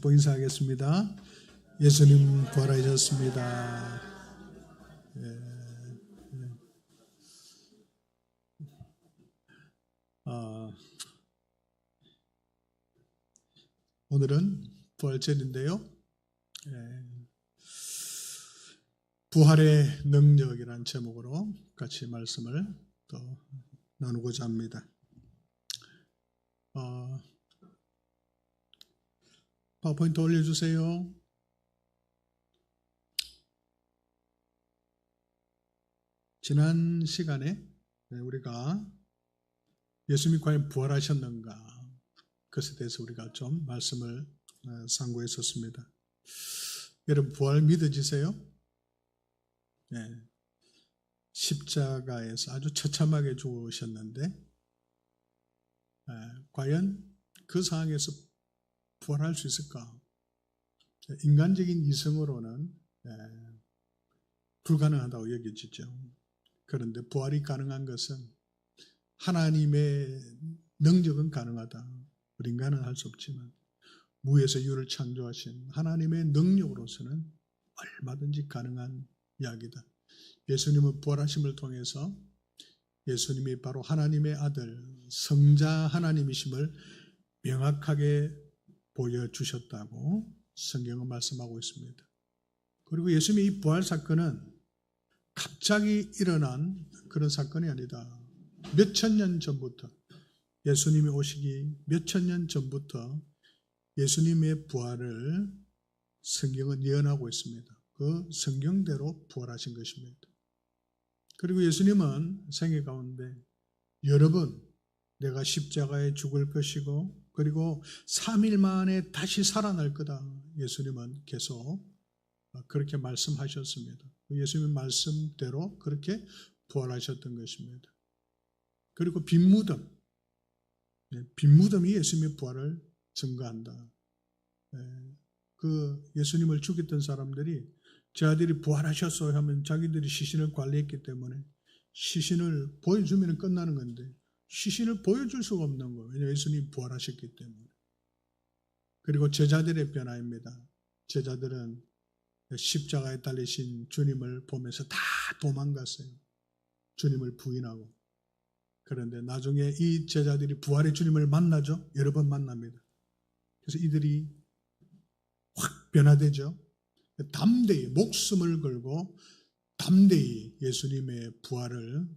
인사하겠습니다. 예수님 부활하셨습니다. 어, 오늘은 부활절인데요. 부활의 능력이라는 제목으로 같이 말씀을 또 나누고자 합니다. 파워포인트 올려주세요. 지난 시간에 우리가 예수님이 과연 부활하셨는가 그것에 대해서 우리가 좀 말씀을 상고했었습니다. 여러분 부활 믿어지세요? 네. 십자가에서 아주 처참하게 죽으셨는데 과연 그 상황에서 부활할 수 있을까? 인간적인 이성으로는 불가능하다고 여겨지죠. 그런데 부활이 가능한 것은 하나님의 능력은 가능하다. 우리 인간은 할 수 없지만 무에서 유를 창조하신 하나님의 능력으로서는 얼마든지 가능한 이야기다. 예수님은 부활하심을 통해서 예수님이 바로 하나님의 아들, 성자 하나님이심을 명확하게 보여주셨다고 성경은 말씀하고 있습니다. 그리고 예수님의 이 부활 사건은 갑자기 일어난 그런 사건이 아니다. 몇천 년 전부터 예수님이 오시기 몇천 년 전부터 예수님의 부활을 성경은 예언하고 있습니다. 그 성경대로 부활하신 것입니다. 그리고 예수님은 생애 가운데 여러 번 내가 십자가에 죽을 것이고 그리고 3일 만에 다시 살아날 거다. 예수님은 계속 그렇게 말씀하셨습니다. 예수님 말씀대로 그렇게 부활하셨던 것입니다. 그리고 빈 무덤이 예수님의 부활을 증거한다. 그 예수님을 죽였던 사람들이 제 아들이 부활하셨어요 하면 자기들이 시신을 관리했기 때문에 시신을 보여주면 끝나는 건데 시신을 보여줄 수가 없는 거예요. 왜냐하면 예수님이 부활하셨기 때문에. 그리고 제자들의 변화입니다. 제자들은 십자가에 달리신 주님을 보면서 다 도망갔어요. 주님을 부인하고. 그런데 나중에 이 제자들이 부활의 주님을 만나죠. 여러 번 만납니다. 그래서 이들이 확 변화되죠. 담대히 목숨을 걸고 담대히 예수님의 부활을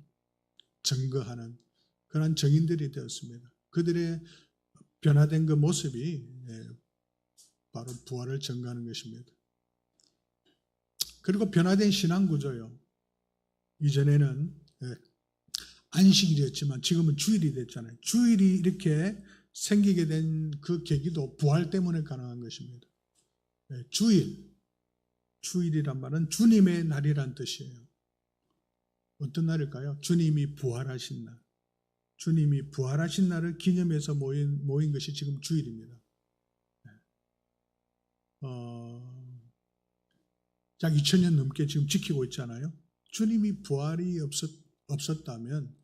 증거하는 그런 정인들이 되었습니다. 그들의 변화된 그 모습이 바로 부활을 증거하는 것입니다. 그리고 변화된 신앙 구조요. 이전에는 안식일이었지만 지금은 주일이 됐잖아요. 주일이 이렇게 생기게 된 그 계기도 부활 때문에 가능한 것입니다. 주일이란 말은 주님의 날이란 뜻이에요. 어떤 날일까요? 주님이 부활하신 날. 주님이 부활하신 날을 기념해서 모인 것이 지금 주일입니다. 약 2000년 넘게 지금 지키고 있잖아요. 주님이 부활이 없었다면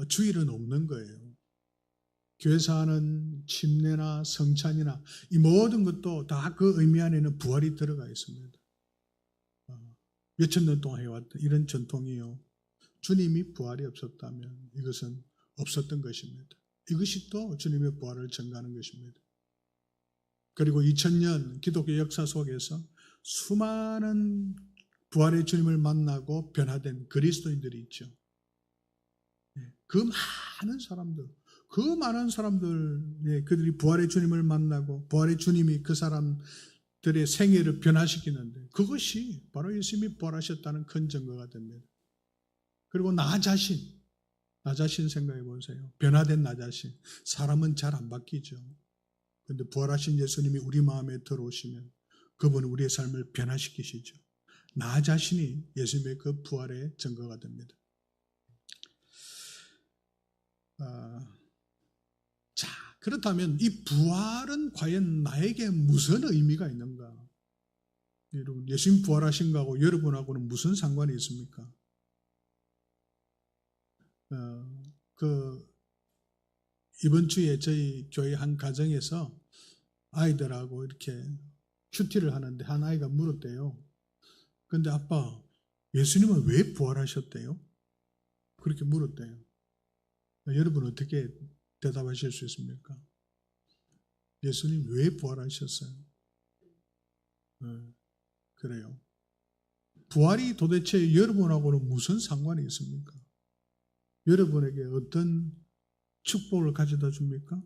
주일은 없는 거예요. 교회에서 하는 침례나 성찬이나 이 모든 것도 다 그 의미 안에는 부활이 들어가 있습니다. 몇천 년 동안 해왔던 이런 전통이요. 주님이 부활이 없었다면 이것은 없었던 것입니다. 이것이 또 주님의 부활을 증거하는 것입니다. 그리고 2000년 기독교 역사 속에서 수많은 부활의 주님을 만나고 변화된 그리스도인들이 있죠. 그 많은 사람들, 그들이 부활의 주님을 만나고 부활의 주님이 그 사람들의 생애를 변화시키는데 그것이 바로 예수님이 부활하셨다는 큰 증거가 됩니다. 그리고 나 자신 생각해 보세요. 변화된 나 자신. 사람은 잘 안 바뀌죠. 그런데 부활하신 예수님이 우리 마음에 들어오시면 그분은 우리의 삶을 변화시키시죠. 나 자신이 예수님의 그 부활의 증거가 됩니다. 자, 그렇다면 이 부활은 과연 나에게 무슨 의미가 있는가? 여러분, 예수님 부활하신 거하고 여러분하고는 무슨 상관이 있습니까? 이번 주에 저희 교회 한 가정에서 아이들하고 이렇게 큐티를 하는데 한 아이가 물었대요. 근데 아빠, 예수님은 왜 부활하셨대요? 그렇게 물었대요. 여러분 어떻게 대답하실 수 있습니까? 예수님 왜 부활하셨어요? 그래요. 부활이 도대체 여러분하고는 무슨 상관이 있습니까? 여러분에게 어떤 축복을 가져다 줍니까?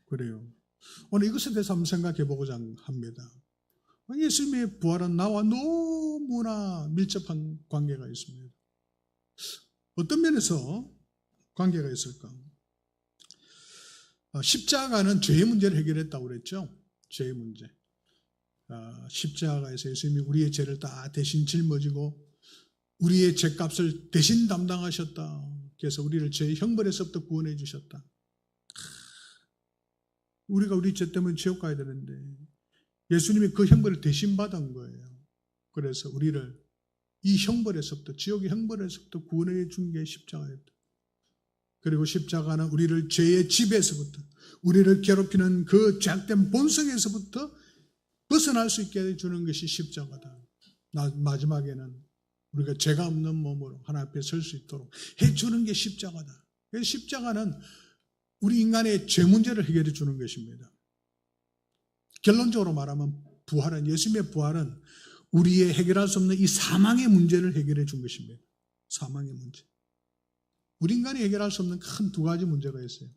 그래요. 오늘 이것에 대해서 한번 생각해 보고자 합니다. 예수님의 부활은 나와 너무나 밀접한 관계가 있습니다. 어떤 면에서 관계가 있을까? 십자가는 죄의 문제를 해결했다고 그랬죠. 죄의 문제. 십자가에서 예수님이 우리의 죄를 다 대신 짊어지고 우리의 죄값을 대신 담당하셨다. 그래서 우리를 죄의 형벌에서부터 구원해 주셨다. 우리가 우리 죄 때문에 지옥 가야 되는데 예수님이 그 형벌을 대신 받은 거예요. 그래서 우리를 이 형벌에서부터, 지옥의 형벌에서부터 구원해 준 게 십자가였다. 그리고 십자가는 우리를 죄의 지배에서부터, 우리를 괴롭히는 그 죄악된 본성에서부터 벗어날 수 있게 해주는 것이 십자가다. 마지막에는 우리가 죄가 없는 몸으로 하나님 앞에 설 수 있도록 해주는 게 십자가다. 그래서 십자가는 우리 인간의 죄 문제를 해결해 주는 것입니다. 결론적으로 말하면 부활은, 예수님의 부활은 우리의 해결할 수 없는 이 사망의 문제를 해결해 준 것입니다. 사망의 문제. 우리 인간이 해결할 수 없는 큰 두 가지 문제가 있어요.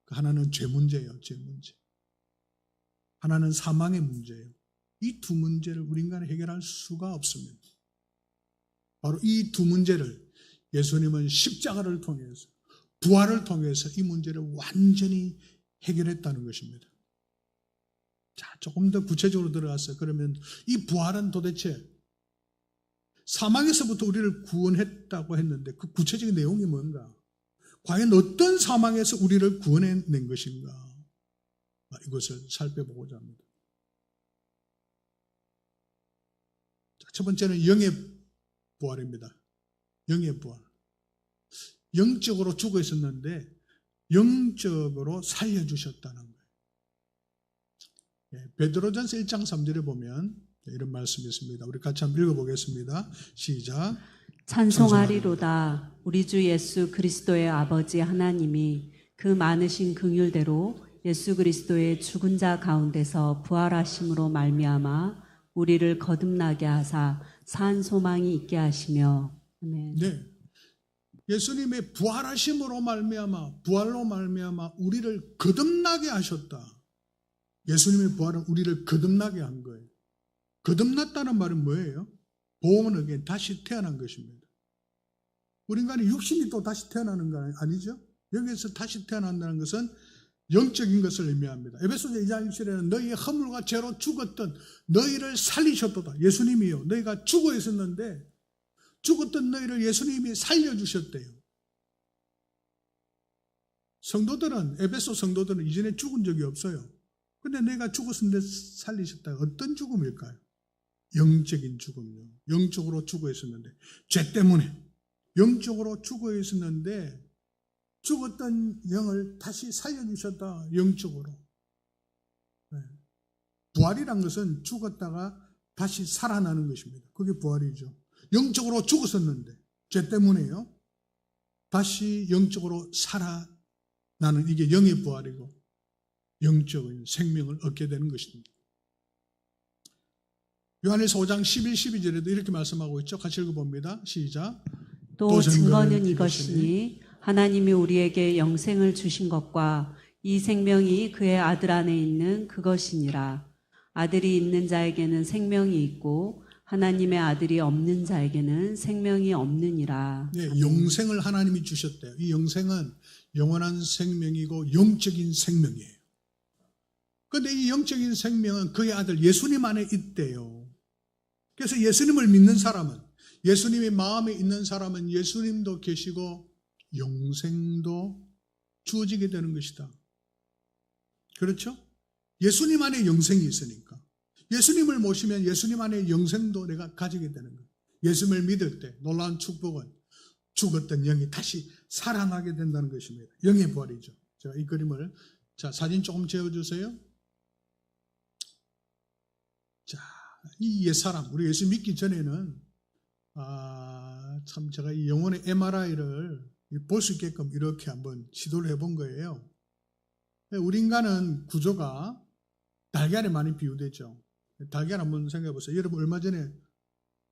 하나는 죄 문제예요. 죄 문제. 하나는 사망의 문제예요. 이 두 문제를 우리 인간이 해결할 수가 없습니다. 바로 이 두 문제를 예수님은 십자가를 통해서, 부활을 통해서 이 문제를 완전히 해결했다는 것입니다. 자, 조금 더 구체적으로 들어가서 그러면 이 부활은 도대체 사망에서부터 우리를 구원했다고 했는데 그 구체적인 내용이 뭔가? 과연 어떤 사망에서 우리를 구원해낸 것인가? 이것을 살펴보고자 합니다. 자, 첫 번째는 영의 부활입니다. 영의 부활. 영적으로 죽어 있었는데 영적으로 살려주셨다는 거예요. 베드로전서 1장 3절에 보면 이런 말씀이 있습니다. 우리 같이 한번 읽어보겠습니다. 시작. 찬송하리로다. 우리 주 예수 그리스도의 아버지 하나님이 그 많으신 긍휼대로 예수 그리스도의 죽은 자 가운데서 부활하심으로 말미암아 우리를 거듭나게 하사 산 소망이 있게 하시며. 아멘. 네. 예수님의 부활하심으로 말미암아, 부활로 말미암아 우리를 거듭나게 하셨다. 예수님의 부활은 우리를 거듭나게 한 거예요. 거듭났다는 말은 뭐예요? 보험은 again, 다시 태어난 것입니다. 우리 인간이 육신이 또 다시 태어나는 거 아니죠? 여기에서 다시 태어난다는 것은 영적인 것을 의미합니다. 에베소서 2장 6절에는 너희의 허물과 죄로 죽었던 너희를 살리셨도다. 예수님이요. 너희가 죽어 있었는데 죽었던 너희를 예수님이 살려주셨대요. 성도들은, 에베소 성도들은 이전에 죽은 적이 없어요. 근데 내가 죽었는데 살리셨다. 어떤 죽음일까요? 영적인 죽음이요. 영적으로 죽어 있었는데, 죄 때문에 영적으로 죽어 있었는데 죽었던 영을 다시 살려주셨다. 영적으로. 네. 부활이란 것은 죽었다가 다시 살아나는 것입니다. 그게 부활이죠. 영적으로 죽었었는데 죄 때문에요. 다시 영적으로 살아나는, 이게 영의 부활이고 영적인 생명을 얻게 되는 것입니다. 요한일서 5장 11, 12절에도 이렇게 말씀하고 있죠. 같이 읽어봅니다. 시작. 또 증거는 이것이니 하나님이 우리에게 영생을 주신 것과 이 생명이 그의 아들 안에 있는 그것이니라. 아들이 있는 자에게는 생명이 있고 하나님의 아들이 없는 자에게는 생명이 없느니라. 네, 영생을 하나님이 주셨대요. 이 영생은 영원한 생명이고 영적인 생명이에요. 그런데 이 영적인 생명은 그의 아들 예수님 안에 있대요. 그래서 예수님을 믿는 사람은, 예수님의 마음에 있는 사람은 예수님도 계시고 영생도 주어지게 되는 것이다. 그렇죠? 예수님 안에 영생이 있으니까. 예수님을 모시면 예수님 안에 영생도 내가 가지게 되는 거예요. 예수님을 믿을 때 놀라운 축복은 죽었던 영이 다시 살아나게 된다는 것입니다. 영의 부활이죠. 제가 이 그림을 자, 사진 조금 지어주세요. 자, 이 옛사람, 우리 예수 믿기 전에는 참 제가 이 영혼의 MRI를 볼 수 있게끔 이렇게 한번 시도를 해본 거예요. 우리 인간은 구조가 달걀에 많이 비유되죠. 달걀 한번 생각해 보세요. 여러분 얼마 전에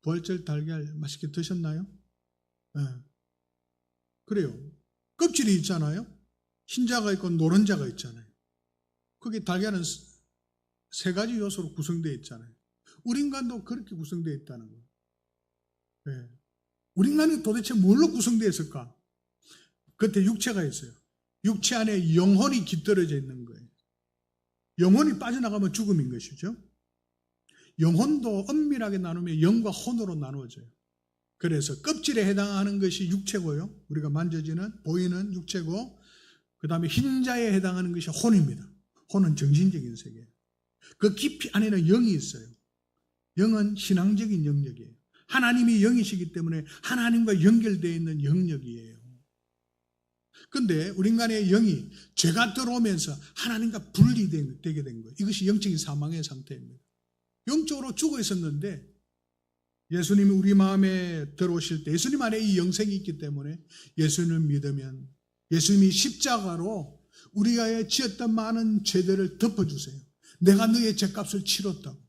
부활절 달걀 맛있게 드셨나요? 네. 그래요. 껍질이 있잖아요. 흰자가 있고 노른자가 있잖아요. 그게 달걀은 세 가지 요소로 구성되어 있잖아요. 우리 인간도 그렇게 구성되어 있다는 거예요. 네. 우리 인간이 도대체 뭘로 구성되어 있을까? 그때 육체가 있어요. 육체 안에 영혼이 깃들어져 있는 거예요. 영혼이 빠져나가면 죽음인 것이죠. 영혼도 엄밀하게 나누면 영과 혼으로 나누어져요. 그래서 껍질에 해당하는 것이 육체고요. 우리가 만져지는 보이는 육체고, 그 다음에 흰자에 해당하는 것이 혼입니다. 혼은 정신적인 세계예요. 그 깊이 안에는 영이 있어요. 영은 신앙적인 영역이에요. 하나님이 영이시기 때문에 하나님과 연결되어 있는 영역이에요. 그런데 우리 인간의 영이 죄가 들어오면서 하나님과 분리되게 된 거예요. 이것이 영적인 사망의 상태입니다. 영적으로 죽어 있었는데 예수님이 우리 마음에 들어오실 때 예수님 안에 이 영생이 있기 때문에 예수님을 믿으면 예수님이 십자가로 우리가 지었던 많은 죄들을 덮어주세요. 내가 너의 죄값을 치렀다고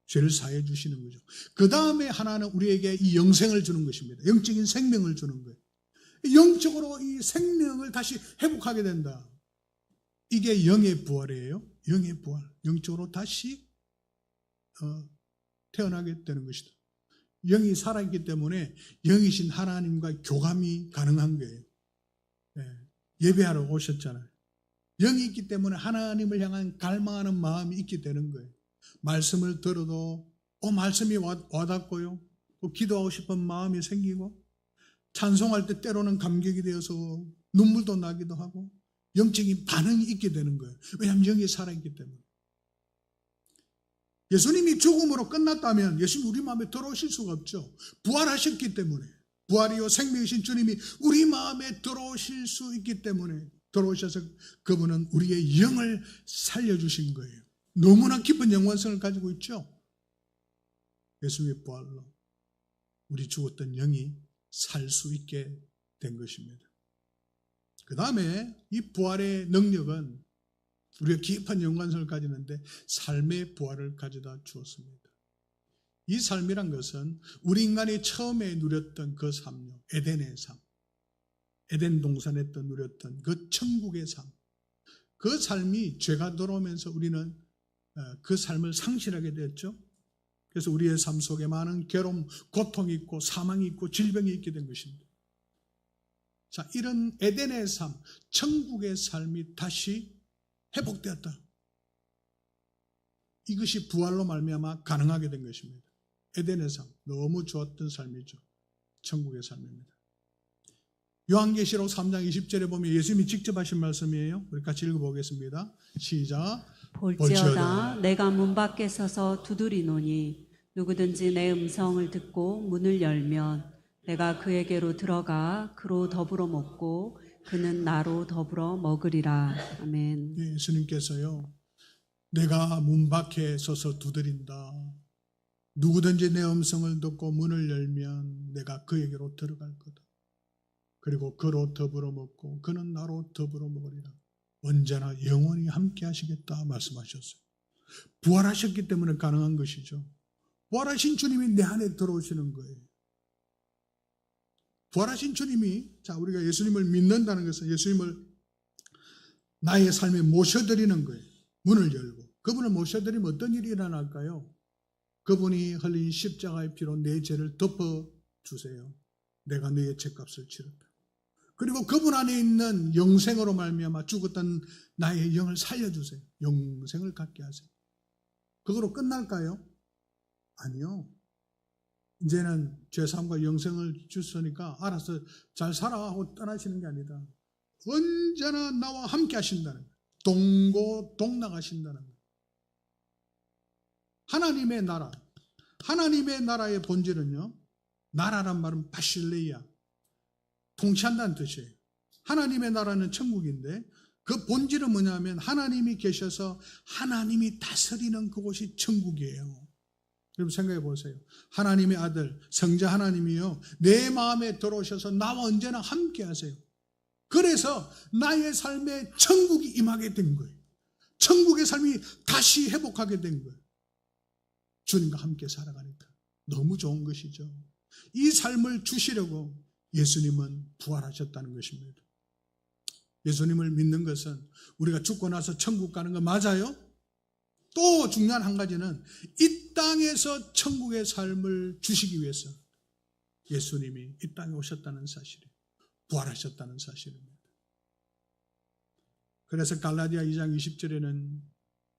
죄를 사해 주시는 거죠. 그 다음에 하나는 우리에게 이 영생을 주는 것입니다. 영적인 생명을 주는 거예요. 영적으로 이 생명을 다시 회복하게 된다. 이게 영의 부활이에요. 영의 부활. 영적으로 다시 태어나게 되는 것이다. 영이 살아있기 때문에 영이신 하나님과 교감이 가능한 거예요. 예배하러 오셨잖아요. 영이 있기 때문에 하나님을 향한 갈망하는 마음이 있게 되는 거예요. 말씀을 들어도 말씀이 와닿고요. 또 기도하고 싶은 마음이 생기고 찬송할 때 때로는 감격이 되어서 눈물도 나기도 하고 영적인 반응이 있게 되는 거예요. 왜냐하면 영이 살아있기 때문에. 예수님이 죽음으로 끝났다면 예수님이 우리 마음에 들어오실 수가 없죠. 부활하셨기 때문에. 부활이요 생명이신 주님이 우리 마음에 들어오실 수 있기 때문에 들어오셔서 그분은 우리의 영을 살려주신 거예요. 너무나 깊은 영원성을 가지고 있죠. 예수님의 부활로 우리 죽었던 영이 살 수 있게 된 것입니다. 그 다음에 이 부활의 능력은 우리가 깊은 연관성을 가지는데 삶의 부활을 가져다 주었습니다. 이 삶이란 것은 우리 인간이 처음에 누렸던 그 삶요, 에덴의 삶, 에덴 동산에서 누렸던 그 천국의 삶, 그 삶이 죄가 들어오면서 우리는 그 삶을 상실하게 되었죠. 그래서 우리의 삶 속에 많은 괴로움, 고통이 있고 사망이 있고 질병이 있게 된 것입니다. 자, 이런 에덴의 삶, 천국의 삶이 다시 회복되었다. 이것이 부활로 말미암아 가능하게 된 것입니다. 에덴의 삶, 너무 좋았던 삶이죠. 천국의 삶입니다. 요한계시록 3장 20절에 보면 예수님이 직접 하신 말씀이에요. 우리 같이 읽어보겠습니다. 시작. 볼지어다 내가 문 밖에 서서 두드리노니 누구든지 내 음성을 듣고 문을 열면 내가 그에게로 들어가 그로 더불어 먹고 그는 나로 더불어 먹으리라. 아멘. 예수님께서요, 내가 문 밖에 서서 두드린다. 누구든지 내 음성을 듣고 문을 열면 내가 그에게로 들어갈 거다. 그리고 그로 더불어 먹고 그는 나로 더불어 먹으리라. 언제나 영원히 함께 하시겠다 말씀하셨어요. 부활하셨기 때문에 가능한 것이죠. 부활하신 주님이 내 안에 들어오시는 거예요. 부활하신 주님이, 자, 우리가 예수님을 믿는다는 것은 예수님을 나의 삶에 모셔드리는 거예요. 문을 열고. 그분을 모셔드리면 어떤 일이 일어날까요? 그분이 흘린 십자가의 피로 내 죄를 덮어주세요. 내가 너의 죄값을 치렀다. 그리고 그분 안에 있는 영생으로 말미암아 죽었던 나의 영을 살려주세요. 영생을 갖게 하세요. 그거로 끝날까요? 아니요. 이제는 죄사함과 영생을 주시니까 알아서 잘 살아 하고 떠나시는 게 아니다. 언제나 나와 함께 하신다는 거예요. 동고동락하신다는 거예요. 하나님의 나라, 하나님의 나라의 본질은요, 나라란 말은 바실레이아, 통치한다는 뜻이에요. 하나님의 나라는 천국인데 그 본질은 뭐냐면 하나님이 계셔서 하나님이 다스리는 그곳이 천국이에요. 여러분 생각해 보세요. 하나님의 아들 성자 하나님이요, 내 마음에 들어오셔서 나와 언제나 함께 하세요. 그래서 나의 삶에 천국이 임하게 된 거예요. 천국의 삶이 다시 회복하게 된 거예요. 주님과 함께 살아가니까 너무 좋은 것이죠. 이 삶을 주시려고 예수님은 부활하셨다는 것입니다. 예수님을 믿는 것은 우리가 죽고 나서 천국 가는 거 맞아요? 또 중요한 한 가지는 이 땅에서 천국의 삶을 주시기 위해서 예수님이 이 땅에 오셨다는 사실이에요. 부활하셨다는 사실입니다. 그래서 갈라디아 2장 20절에는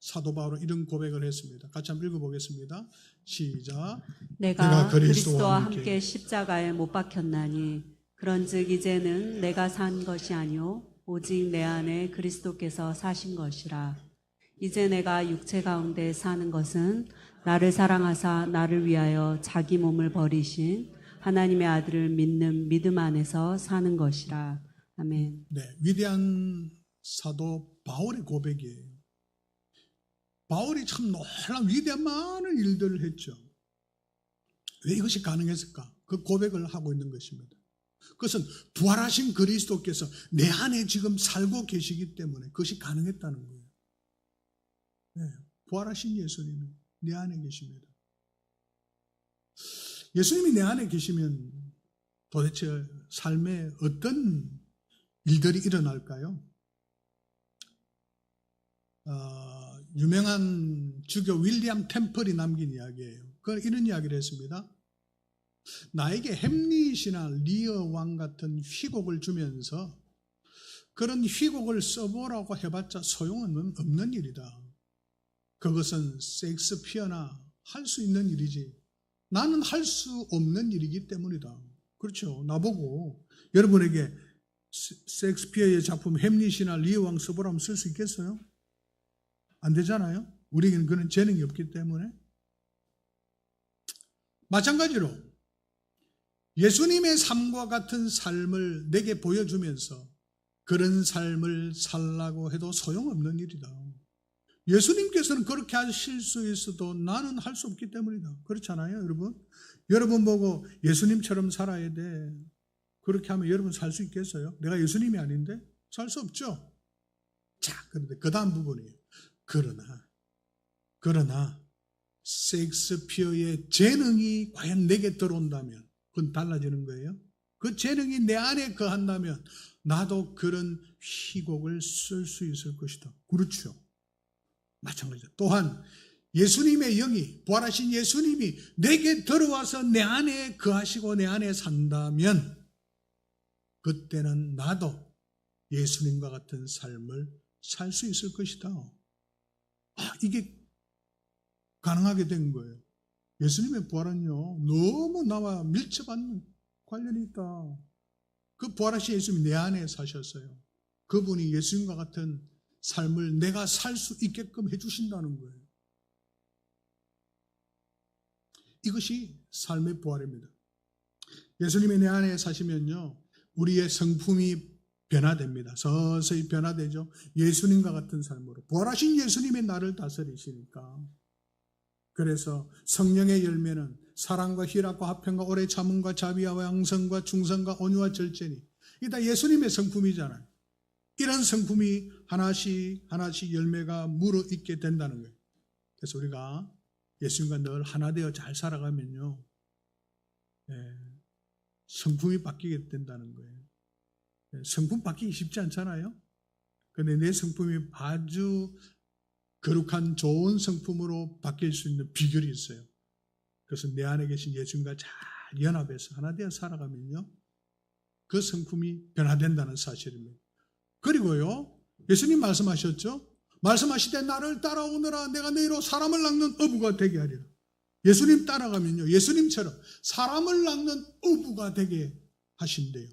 사도 바울은 이런 고백을 했습니다. 같이 한번 읽어보겠습니다. 시작. 내가 그리스도와 함께 십자가에 못 박혔나니 그런즉 이제는 내가 산 것이 아니요 오직 내 안에 그리스도께서 사신 것이라. 이제 내가 육체 가운데 사는 것은 나를 사랑하사 나를 위하여 자기 몸을 버리신 하나님의 아들을 믿는 믿음 안에서 사는 것이라. 아멘. 네, 위대한 사도 바울의 고백이에요. 바울이 참 놀라운 위대한 많은 일들을 했죠. 왜 이것이 가능했을까? 그 고백을 하고 있는 것입니다. 그것은 부활하신 그리스도께서 내 안에 지금 살고 계시기 때문에 그것이 가능했다는 거예요. 네, 부활하신 예수님이 내 안에 계십니다. 예수님이 내 안에 계시면 도대체 삶에 어떤 일들이 일어날까요? 유명한 주교 윌리엄 템플이 남긴 이야기예요. 이런 이야기를 했습니다. 나에게 햄릿이나 리어 왕 같은 휘곡을 주면서 그런 휘곡을 써보라고 해봤자 소용은 없는 일이다. 그것은 셰익스피어나 할 수 있는 일이지 나는 할 수 없는 일이기 때문이다. 그렇죠. 나보고 여러분에게 셰익스피어의 작품 햄릿이나 리어 왕 써보라면 쓸 수 있겠어요? 안 되잖아요. 우리에게는 그런 재능이 없기 때문에. 마찬가지로 예수님의 삶과 같은 삶을 내게 보여주면서 그런 삶을 살라고 해도 소용없는 일이다. 예수님께서는 그렇게 하실 수 있어도 나는 할 수 없기 때문이다. 그렇잖아요, 여러분? 여러분 보고 예수님처럼 살아야 돼. 그렇게 하면 여러분 살 수 있겠어요? 내가 예수님이 아닌데? 살 수 없죠? 자, 그런데 그 다음 부분이에요. 그러나 셰익스피어의 재능이 과연 내게 들어온다면 그건 달라지는 거예요. 그 재능이 내 안에 거한다면 나도 그런 휘곡을 쓸 수 있을 것이다. 그렇죠. 마찬가지다. 또한 예수님의 영이, 부활하신 예수님이 내게 들어와서 내 안에 거하시고 내 안에 산다면 그때는 나도 예수님과 같은 삶을 살 수 있을 것이다. 이게 가능하게 된 거예요. 예수님의 부활은요, 너무 나와 밀접한 관련이 있다. 그 부활하신 예수님이 내 안에 사셨어요. 그분이 예수님과 같은 삶을 내가 살 수 있게끔 해주신다는 거예요. 이것이 삶의 부활입니다. 예수님이 내 안에 사시면요, 우리의 성품이 변화됩니다. 서서히 변화되죠. 예수님과 같은 삶으로. 부활하신 예수님이 나를 다스리시니까. 그래서 성령의 열매는 사랑과 희락과 화평과 오래 참음과 자비와 양성과 충성과 온유와 절제니. 이게 다 예수님의 성품이잖아요. 이런 성품이 하나씩 하나씩 열매가 물어있게 된다는 거예요. 그래서 우리가 예수님과 늘 하나 되어 잘 살아가면요, 성품이 바뀌게 된다는 거예요. 성품 바뀌기 쉽지 않잖아요. 그런데 내 성품이 아주 거룩한 좋은 성품으로 바뀔 수 있는 비결이 있어요. 그래서 내 안에 계신 예수님과 잘 연합해서 하나 되어 살아가면요, 그 성품이 변화된다는 사실입니다. 그리고요, 예수님 말씀하셨죠? 말씀하시되 나를 따라오너라 내가 너희로 사람을 낚는 어부가 되게 하리라. 예수님 따라가면요, 예수님처럼 사람을 낚는 어부가 되게 하신대요.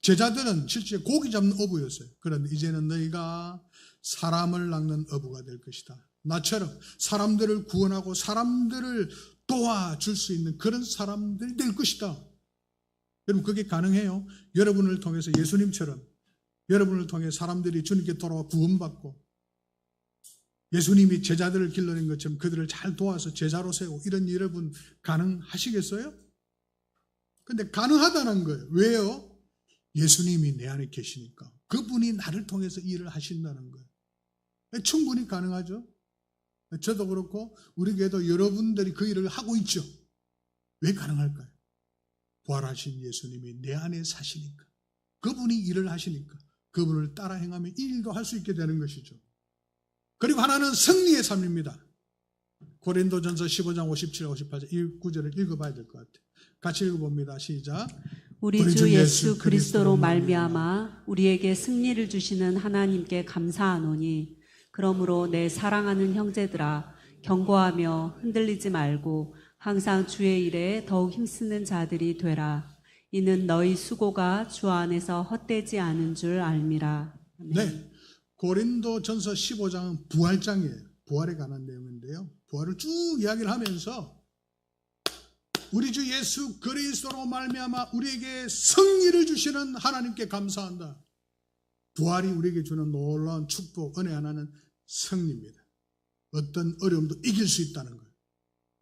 제자들은 실제 고기 잡는 어부였어요. 그런데 이제는 너희가 사람을 낚는 어부가 될 것이다. 나처럼 사람들을 구원하고 사람들을 도와줄 수 있는 그런 사람들이 될 것이다. 여러분, 그게 가능해요. 여러분을 통해서 예수님처럼 여러분을 통해 사람들이 주님께 돌아와 구원받고 예수님이 제자들을 길러낸 것처럼 그들을 잘 도와서 제자로 세우고 이런 여러분 가능하시겠어요? 근데 가능하다는 거예요. 왜요? 예수님이 내 안에 계시니까. 그분이 나를 통해서 일을 하신다는 거예요. 충분히 가능하죠. 저도 그렇고 우리 교회도 여러분들이 그 일을 하고 있죠. 왜 가능할까요? 부활하신 예수님이 내 안에 사시니까. 그분이 일을 하시니까. 그분을 따라 행하면 이 일도 할 수 있게 되는 것이죠. 그리고 하나는 승리의 삶입니다. 고린도전서 15장 57, 58절 이 구절을 읽어봐야 될 것 같아요. 같이 읽어봅니다. 시작. 우리 주 예수 그리스도로 말미암아 우리에게 승리를 주시는 하나님께 감사하노니 그러므로 내 사랑하는 형제들아 경고하며 흔들리지 말고 항상 주의 일에 더욱 힘쓰는 자들이 되라. 이는 너희 수고가 주 안에서 헛되지 않은 줄 알미라. 아멘. 네, 고린도전서 15장은 부활장이에요. 부활에 관한 내용인데요. 부활을 쭉 이야기를 하면서 우리 주 예수 그리스도로 말미암아 우리에게 승리를 주시는 하나님께 감사한다. 부활이 우리에게 주는 놀라운 축복, 은혜 하나는 승리입니다. 어떤 어려움도 이길 수 있다는 거예요.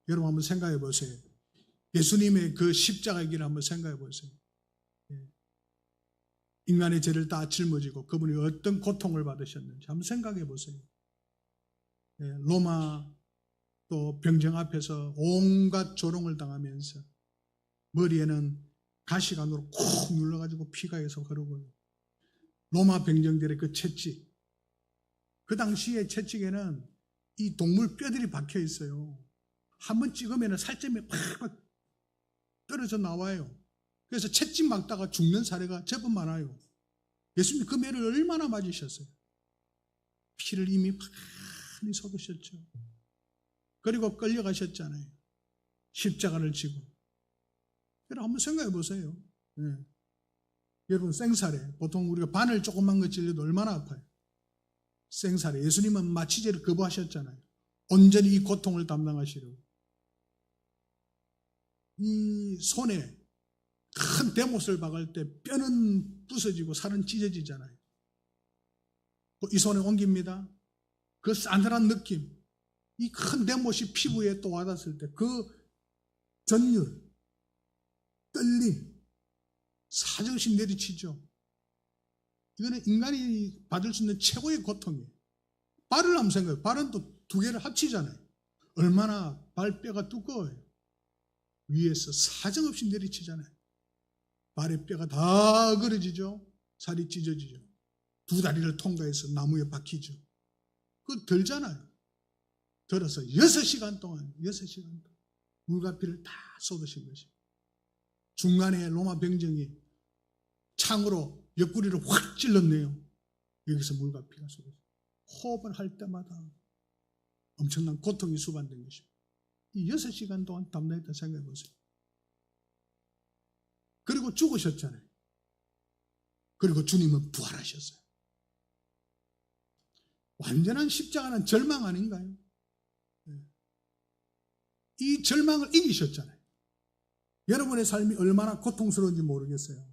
여러분 한번 생각해 보세요. 예수님의 그 십자가의 길을 한번 생각해 보세요. 인간의 죄를 다 짊어지고 그분이 어떤 고통을 받으셨는지 한번 생각해 보세요. 로마 또 병정 앞에서 온갖 조롱을 당하면서 머리에는 가시관으로 콕 눌러가지고 피가 계속 흐르고요. 로마 병정들의 그 채찍, 그 당시에 채찍에는 이 동물 뼈들이 박혀 있어요. 한번 찍으면 살점이 팍 떨어져 나와요. 그래서 채찍 막다가 죽는 사례가 제법 많아요. 예수님이 그 매를 얼마나 맞으셨어요? 피를 이미 많이 쏟으셨죠. 그리고 끌려가셨잖아요. 십자가를 지고. 여러분 한번 생각해 보세요. 네. 여러분 생사례, 보통 우리가 바늘 조그만 거 찔려도 얼마나 아파요. 생사례, 예수님은 마취제를 거부하셨잖아요. 온전히 이 고통을 담당하시려고. 이 손에 큰 대못을 박을 때 뼈는 부서지고 살은 찢어지잖아요. 이 손에 옮깁니다. 그 싸늘한 느낌, 이 큰 대못이 피부에 또 와닿았을 때 그 전율, 떨림, 사정없이 내리치죠. 이거는 인간이 받을 수 있는 최고의 고통이에요. 발을 한번 생각해요. 발은 또 두 개를 합치잖아요. 얼마나 발뼈가 두꺼워요. 위에서 사정없이 내리치잖아요. 발의 뼈가 다 그려지죠. 살이 찢어지죠. 두 다리를 통과해서 나무에 박히죠. 그거 들잖아요. 들어서 6시간 동안 물과 피를 다 쏟으신 것입니다. 중간에 로마 병정이 창으로 옆구리를 확 찔렀네요. 여기서 물과 피가 쏟아져요. 호흡을 할 때마다 엄청난 고통이 수반된 것입니다. 이 6시간 동안 담당했다 생각해 보세요. 그리고 죽으셨잖아요. 그리고 주님은 부활하셨어요. 완전한 십자가는 절망 아닌가요? 이 절망을 이기셨잖아요. 여러분의 삶이 얼마나 고통스러운지 모르겠어요.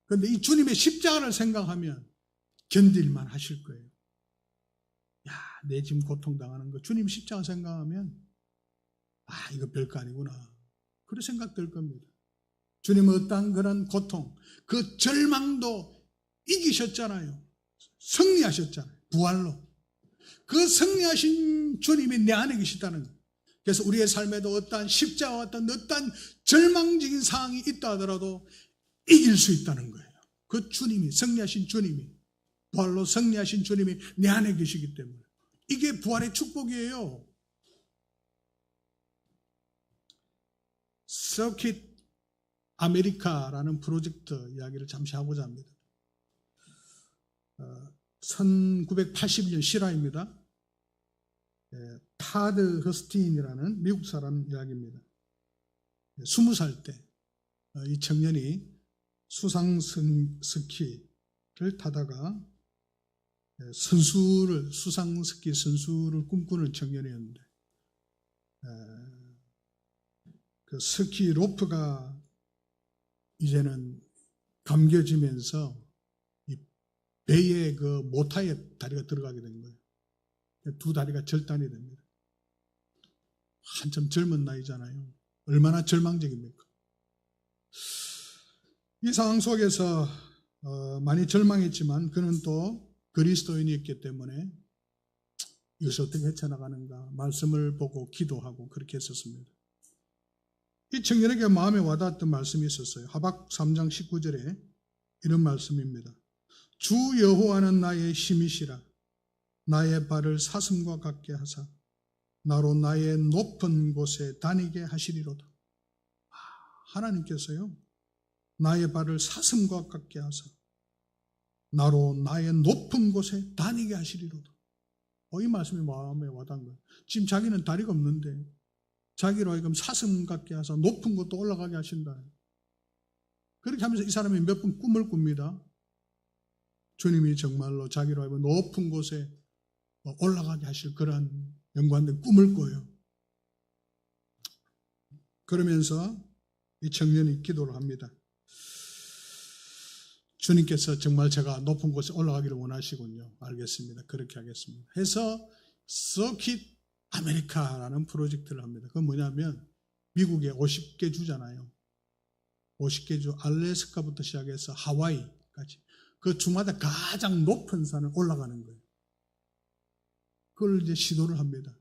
그런데 이 주님의 십자가를 생각하면 견딜만 하실 거예요. 야, 내 지금 고통당하는 거 주님 십자가 생각하면 아, 이거 별거 아니구나. 그런 생각 들 겁니다. 주님은 어떠한 그런 고통, 그 절망도 이기셨잖아요. 승리하셨잖아요. 부활로. 그 승리하신 주님이 내 안에 계시다는 거예요. 그래서 우리의 삶에도 어떠한 십자가와 어떠한 절망적인 상황이 있다 하더라도 이길 수 있다는 거예요. 그 주님이, 승리하신 주님이, 부활로 승리하신 주님이 내 안에 계시기 때문에. 이게 부활의 축복이에요. 서킷 아메리카라는 프로젝트 이야기를 잠시 하고자 합니다. 1981년 실화입니다. 타드 허스틴이라는 미국 사람 이야기입니다. 20살 때 이 청년이 수상 스키를 타다가 수상 스키 선수를 꿈꾸는 청년이었는데 그 스키 로프가 이제는 감겨지면서 이 배의 그 모타에 다리가 들어가게 된 거예요. 두 다리가 절단이 됩니다. 한참 젊은 나이잖아요. 얼마나 절망적입니까? 이 상황 속에서 많이 절망했지만 그는 또 그리스도인이었기 때문에 이것을 어떻게 헤쳐나가는가 말씀을 보고 기도하고 그렇게 했었습니다. 이 청년에게 마음에 와닿았던 말씀이 있었어요. 하박 3장 19절에 이런 말씀입니다. 주 여호와는 나의 힘이시라. 나의 발을 사슴과 같게 하사 나로 나의 높은 곳에 다니게 하시리로다. 하나님께서요, 나의 발을 사슴과 같게 하사 나로 나의 높은 곳에 다니게 하시리로다. 이 말씀이 마음에 와닿은 거예요. 지금 자기는 다리가 없는데 자기로 하여금 사슴 같게 하사 높은 곳도 올라가게 하신다. 그렇게 하면서 이 사람이 몇 번 꿈을 꿉니다. 주님이 정말로 자기로 하여금 높은 곳에 올라가게 하실 그러한 연관된 꿈을 꿔요. 그러면서 이 청년이 기도를 합니다. 주님께서 정말 제가 높은 곳에 올라가기를 원하시군요. 알겠습니다. 그렇게 하겠습니다. 해서 서킷 아메리카라는 프로젝트를 합니다. 그건 뭐냐면 미국에 50개 주잖아요. 50개 주 알래스카부터 시작해서 하와이까지 그 주마다 가장 높은 산을 올라가는 거예요. 그걸 이제 시도를 합니다.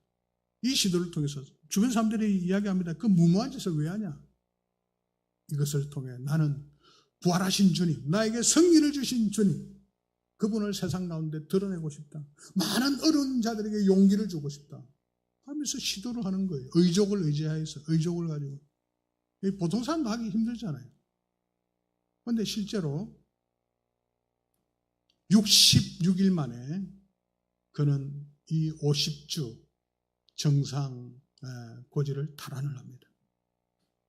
이 시도를 통해서 주변 사람들이 이야기합니다. 그 무모한 짓을 왜 하냐? 이것을 통해 나는 부활하신 주님, 나에게 승리를 주신 주님, 그분을 세상 가운데 드러내고 싶다. 많은 어려운 자들에게 용기를 주고 싶다. 하면서 시도를 하는 거예요. 의족을 의지하여서, 의족을 가지고. 보통 사람도 하기 힘들잖아요. 그런데 실제로 66일 만에 그는 이 50주 정상 고지를 탈환을 합니다.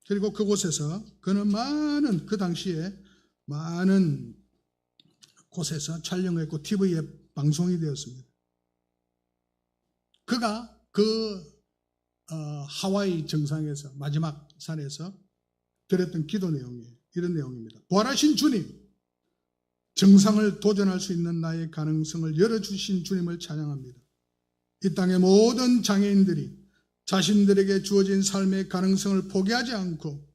그리고 그곳에서 그는 그 당시에 많은 곳에서 촬영했고 TV에 방송이 되었습니다. 그가 하와이 정상에서 마지막 산에서 드렸던 기도 내용이 이런 내용입니다. 부활하신 주님, 정상을 도전할 수 있는 나의 가능성을 열어주신 주님을 찬양합니다. 이 땅의 모든 장애인들이 자신들에게 주어진 삶의 가능성을 포기하지 않고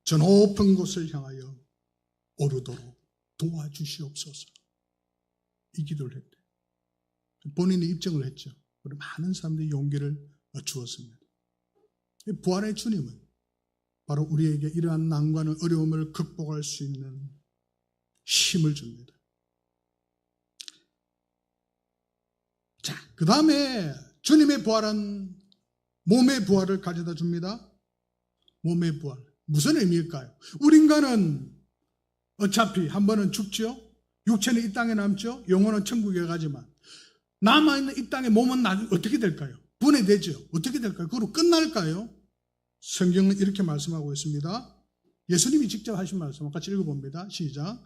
저 높은 곳을 향하여 오르도록 도와주시옵소서. 이 기도를 했대요. 본인이 입증을 했죠. 우리 많은 사람들이 용기를 주었습니다. 부활의 주님은 바로 우리에게 이러한 난관과 어려움을 극복할 수 있는 힘을 줍니다. 자, 그 다음에 주님의 부활은 몸의 부활을 가져다 줍니다. 몸의 부활. 무슨 의미일까요? 우리 인간은 어차피 한 번은 죽죠. 육체는 이 땅에 남죠. 영혼은 천국에 가지만 남아있는 이 땅의 몸은 나중에 어떻게 될까요? 분해되죠. 어떻게 될까요? 그로 끝날까요? 성경은 이렇게 말씀하고 있습니다. 예수님이 직접 하신 말씀 같이 읽어봅니다. 시작.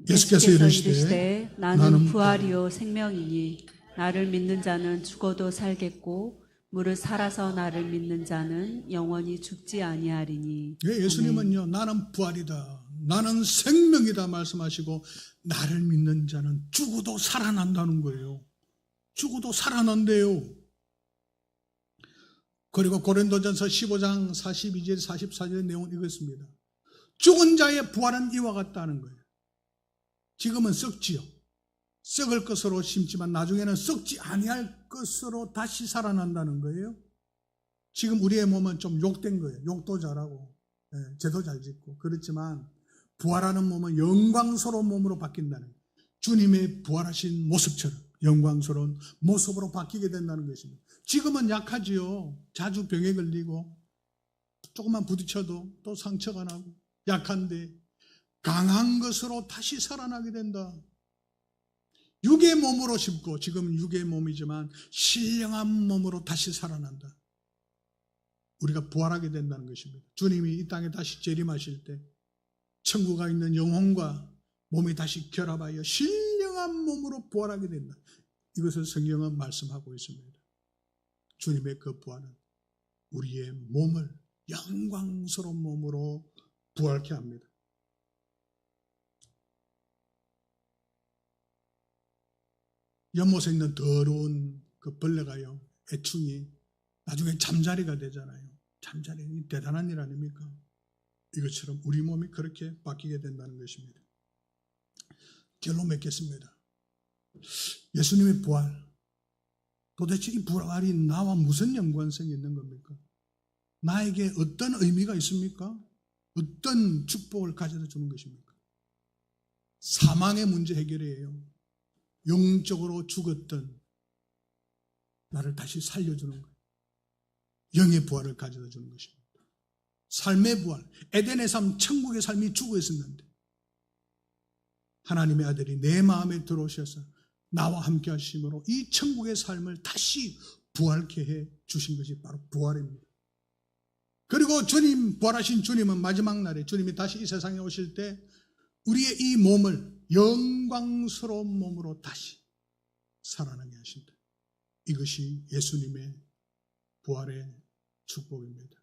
예수께서 이르시되 나는 부활이요 생명이니 나를 믿는 자는 죽어도 살겠고 무릇 살아서 나를 믿는 자는 영원히 죽지 아니하리니. 예수님은요, 나는 부활이다, 나는 생명이다 말씀하시고 나를 믿는 자는 죽어도 살아난다는 거예요. 죽어도 살아난대요. 그리고 고린도전서 15장 42절 44절의 내용을 읽었습니다. 죽은 자의 부활은 이와 같다는 거예요. 지금은 썩지요. 썩을 것으로 심지만 나중에는 썩지 아니할 것으로 다시 살아난다는 거예요. 지금 우리의 몸은 좀 욕된 거예요. 욕도 잘하고 죄도 잘 짓고 그렇지만 부활하는 몸은 영광스러운 몸으로 바뀐다는 거예요. 주님의 부활하신 모습처럼 영광스러운 모습으로 바뀌게 된다는 것입니다. 지금은 약하지요. 자주 병에 걸리고 조금만 부딪혀도 또 상처가 나고 약한데 강한 것으로 다시 살아나게 된다. 육의 몸으로 심고 지금은 육의 몸이지만 신령한 몸으로 다시 살아난다. 우리가 부활하게 된다는 것입니다. 주님이 이 땅에 다시 재림하실 때 천국에 있는 영혼과 몸이 다시 결합하여 신령한 몸으로 부활하게 된다. 이것을 성경은 말씀하고 있습니다. 주님의 그 부활은 우리의 몸을 영광스러운 몸으로 부활케 합니다. 연못에 있는 더러운 그 벌레가요, 애충이 나중에 잠자리가 되잖아요. 잠자리 대단한 일 아닙니까? 이것처럼 우리 몸이 그렇게 바뀌게 된다는 것입니다. 결론 맺겠습니다. 예수님의 부활, 도대체 이 부활이 나와 무슨 연관성이 있는 겁니까? 나에게 어떤 의미가 있습니까? 어떤 축복을 가져다 주는 것입니까? 사망의 문제 해결이에요. 영적으로 죽었던 나를 다시 살려주는 거예요. 영의 부활을 가져다 주는 것입니다. 삶의 부활, 에덴의 삶, 천국의 삶이 죽어 있었는데 하나님의 아들이 내 마음에 들어오셔서 나와 함께 하심으로 이 천국의 삶을 다시 부활케 해 주신 것이 바로 부활입니다. 그리고 주님, 부활하신 주님은 마지막 날에 주님이 다시 이 세상에 오실 때 우리의 이 몸을 영광스러운 몸으로 다시 살아나게 하신다. 이것이 예수님의 부활의 축복입니다.